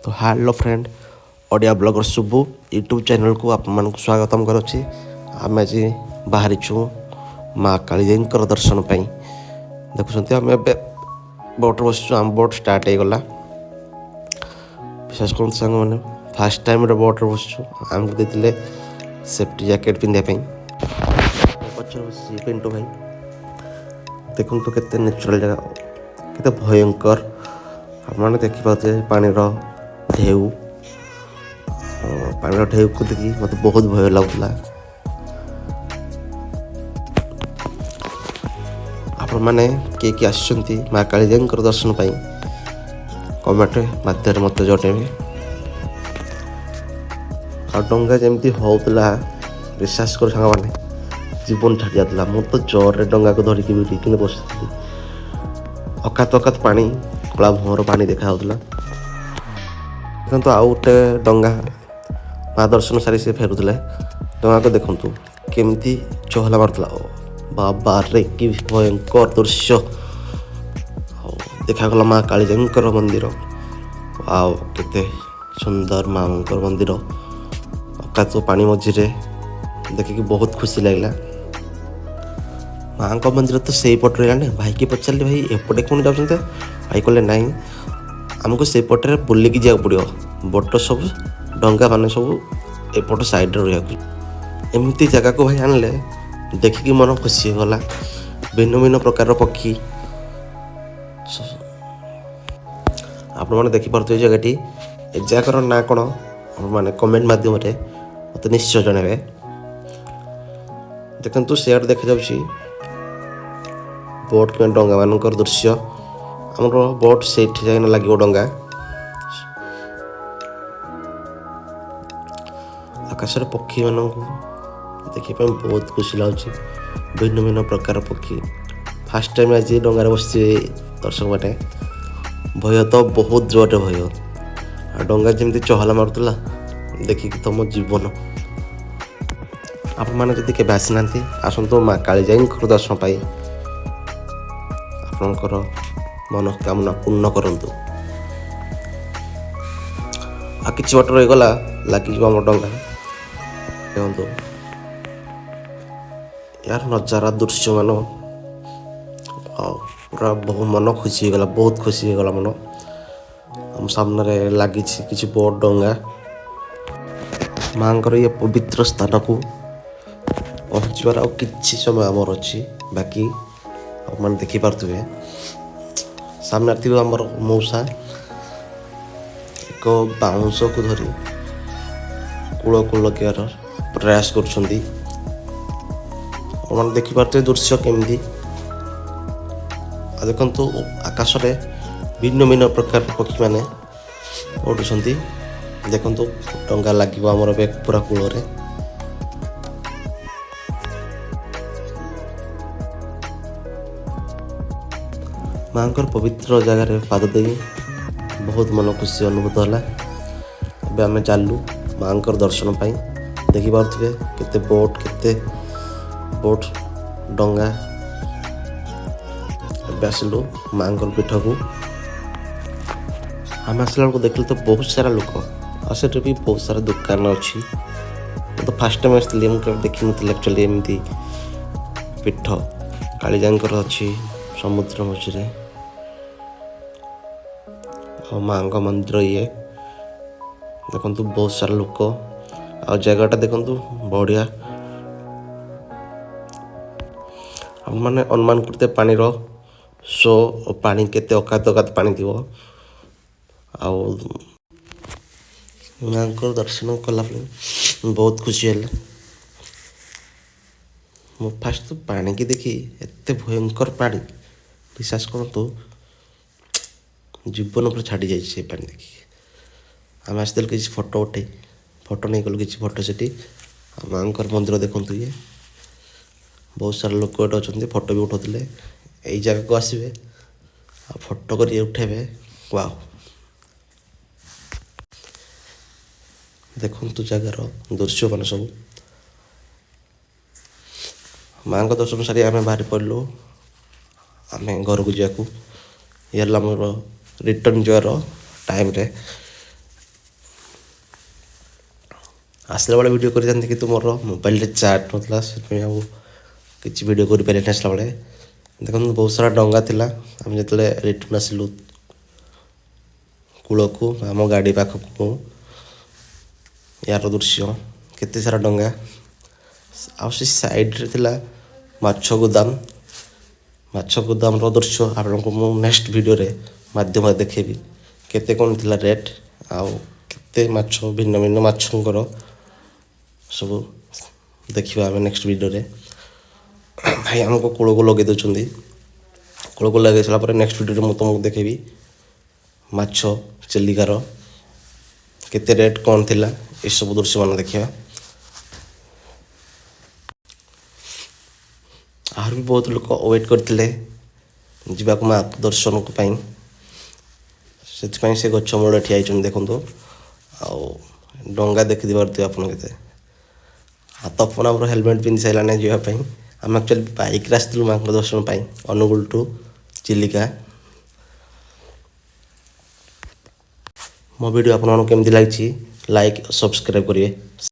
तो hello friend Odia blogger Shubhu YouTube channel को आपको स्वागतम करुच्ची। आम आज बाहरी माँ कालीजाई दर्शन पर देखुं आम ए बोट बस आम बोट स्टार्ट हो गला। विशेष कर सांग मैंने फास्ट टाइम बोट बसु आमको देते सेफ्टी जैकेट पिंधापी पचर बस पिंटू भाई देखो तो केते नेचुरल जगह केते भयंकर आपने देखिपे पानी ढेउ पानी ढेउ को देखी मत बहुत भय लगुला। आपण मैंने किए आसुँच माँ कालीजाई दर्शन पाई कमेंट माध्यम मत जणेबे। आ डंगा जमी होता विश्वास कर सांग मैंने जीवन छाड़ी जाता मु तो जोर डंगा को धरिकी कि बस अकात अकात पानी कला भुवर पानी देखा देखो आउ गोटे डंगा माँ दर्शन सारी से फेरुले डंगा को देखु केमती चहला मारुला बाबा रे कि भयंकर दृश्य देखागला माँ कालीजाई मंदिर आओ केते सुंदर माँ मंदिर अकात पानी मझे देखिकी बहुत खुशी लगला। माँ मंदिर तो से पटे आने भाई की पचारे भाई एपटे कौन जाते भाई कहले ना आमको से पटे बुलिकी जाक पड़ो बोट सब डंगा मान सब एपट साइड रहा एमती जगह को भाई आनले देखिकी मन खुशी होगा। भिन्न भिन्न प्रकार पक्षी आपने देखिपे जगहटी ए जगार ना कौन मैंने कमेंट मध्यम मत निश्चय जनइबे। देखु सियाड़ देखा जा बोट कि डंगा मान दृश्य आमर बोट से लगे डंगा आकाश पक्षी मान देखा बहुत खुशी लगुच। भिन्न भिन्न प्रकार पक्षी फास्ट टाइम आज डंगार बस दर्शक मैंने भय तो बहुत जोरे भय आ डंगा जमी चहला मारुला देखिकी तुम जीवन आपने जदि के आसी ना आसतु माँ कालीजाई दर्शन पाई आपणकर मनोकामना पूर्ण करंतु। आ कि बाट रहीगला लगे आम डंगा देखु यार नजारा दृश्य मान पूरा बहुत मन खुशी होगा बहुत खुशी होगा मन आम सामने लगी किसी बोट डंगा माँ ये पवित्र स्थान को पहुँचवार आ कि समय आमर अच्छी बाकी मैंने देखिपे सामने थी आमर मौसा एक बाउंश को धरी कूल कूल कियार प्रयास कर देखिपे दृश्य केमती देखु आकाश भिन्न भिन्न प्रकार पक्षी मैंने उड़ुं देखु डंगा लगे आमर पूरा कूल माँ पवित्र जगार पाद दे बहुत मन खुशी अनुभूत है। अब आम चलू माँ दर्शन पाई देखिपे केते बोट डंगा आसलु माँ पीठ को आम आसला बेलू देखल तो बहुत सारा लोक आठ भी बहुत सारा दुकान अच्छी तो फास्ट टाइम आसती मुझे देखी नी एक्चुअली एमती पीठ कालीजाई अच्छी समुद्र मझे और माँ मंदिर ये देखु बहुत सारा लोक आ जगहटा देखु बढ़िया मैंने अनुमान करते पानी शो और पानी केते अकात अकात पानी थी माँ दर्शन कला बहुत खुशी है। मु फास्ट तो पानी की देखी एत भयंकर पानी विश्वास करूँ जीवन पर छाड़ी जाए पानी देखी आम आसते किसी फोटो उठे फोटो नहीं गलु किसी फोटो से माँ मंदिर देखु ये बहुत सारा लोक अच्छा फोटो भी उठाते यही जगह को आसवे आ फोटो कर उठेबे वाओ देखु जगार दृश्य मान सब माँ दर्शन सारी आम बाहरी पड़लु आम घर को जाकू ये मोर रिटर्न जर टाइम रे ଆସିଲା ବେଳେ ଭିଡ଼ିଓ କରିଥାନ୍ତି କିନ୍ତୁ ମୋର ମୋବାଇଲରେ ଚାର୍ଜ ନଥିଲା, ସେଥିପାଇଁ ଆଉ କିଛି ଭିଡ଼ିଓ କରିପାରିଲିନି ଆସିଲା ବେଳେ। ଦେଖନ୍ତୁ ବହୁତ ସାରା ଡଙ୍ଗା ଥିଲା। ଆମେ ଯେତେବେଳେ ରିଟର୍ନ ଆସିଲୁ କୂଳକୁ ଆମ ଗାଡ଼ି ପାଖକୁ, ୟାର ଦୃଶ୍ୟ କେତେ ସାରା ଡଙ୍ଗା, ଆଉ ସେ ସାଇଡ଼ରେ ଥିଲା ମାଛ ଗୋଦାମ। ମାଛ ଗୋଦାମର ଦୃଶ୍ୟ ଆପଣଙ୍କୁ ମୁଁ ନେକ୍ସଟ ଭିଡ଼ିଓରେ ମାଧ୍ୟମରେ ଦେଖେଇବି କେତେ କ'ଣ ଥିଲା ରେଟ୍, ଆଉ କେତେ ମାଛ ଭିନ୍ନ ଭିନ୍ନ ମାଛଙ୍କର ସବୁ ଦେଖିବା ଆମେ ନେକ୍ସଟ ଭିଡ଼ିଓରେ। ଭାଇ ଆମକୁ କୂଳକୁ ଲଗେଇ ଦେଉଛନ୍ତି। କୂଳକୁ ଲଗେଇ ସାରିଲା ପରେ ନେକ୍ସଟ ଭିଡ଼ିଓରେ ମୁଁ ତୁମକୁ ଦେଖେଇବି ମାଛ ଚିଲିକାର କେତେ ରେଟ୍ କ'ଣ ଥିଲା, ଏସବୁ ଦୃଶ୍ୟମାନ ଦେଖିବା। ଆହୁରି ବି ବହୁତ ଲୋକ ୱେଟ୍ କରିଥିଲେ ଯିବାକୁ ମା ଦର୍ଶନକୁ ପାଇଁ, ସେଥିପାଇଁ ସେ ଗଛ ମୂଳରେ ଠିଆ ହେଇଛନ୍ତି ଦେଖନ୍ତୁ। ଆଉ ଡଙ୍ଗା ଦେଖିପାରୁଥିବେ ଆପଣ କେତେ। ଆଉ ତପନ ଆମର ହେଲମେଟ୍ ପିନ୍ଧି ସାରିଲାଣି ଯିବା ପାଇଁ। ଆମେ ଆକ୍ଚୁଆଲି ବାଇକ୍ରେ ଆସିଥିଲୁ ମାଙ୍କ ଦର୍ଶନ ପାଇଁ ଅନୁଗୁଳ ଟୁ ଚିଲିକା। ମୋ ଭିଡ଼ିଓ ଆପଣମାନଙ୍କୁ କେମିତି ଲାଗିଛି ଲାଇକ୍ ସବସ୍କ୍ରାଇବ୍ କରିବେ।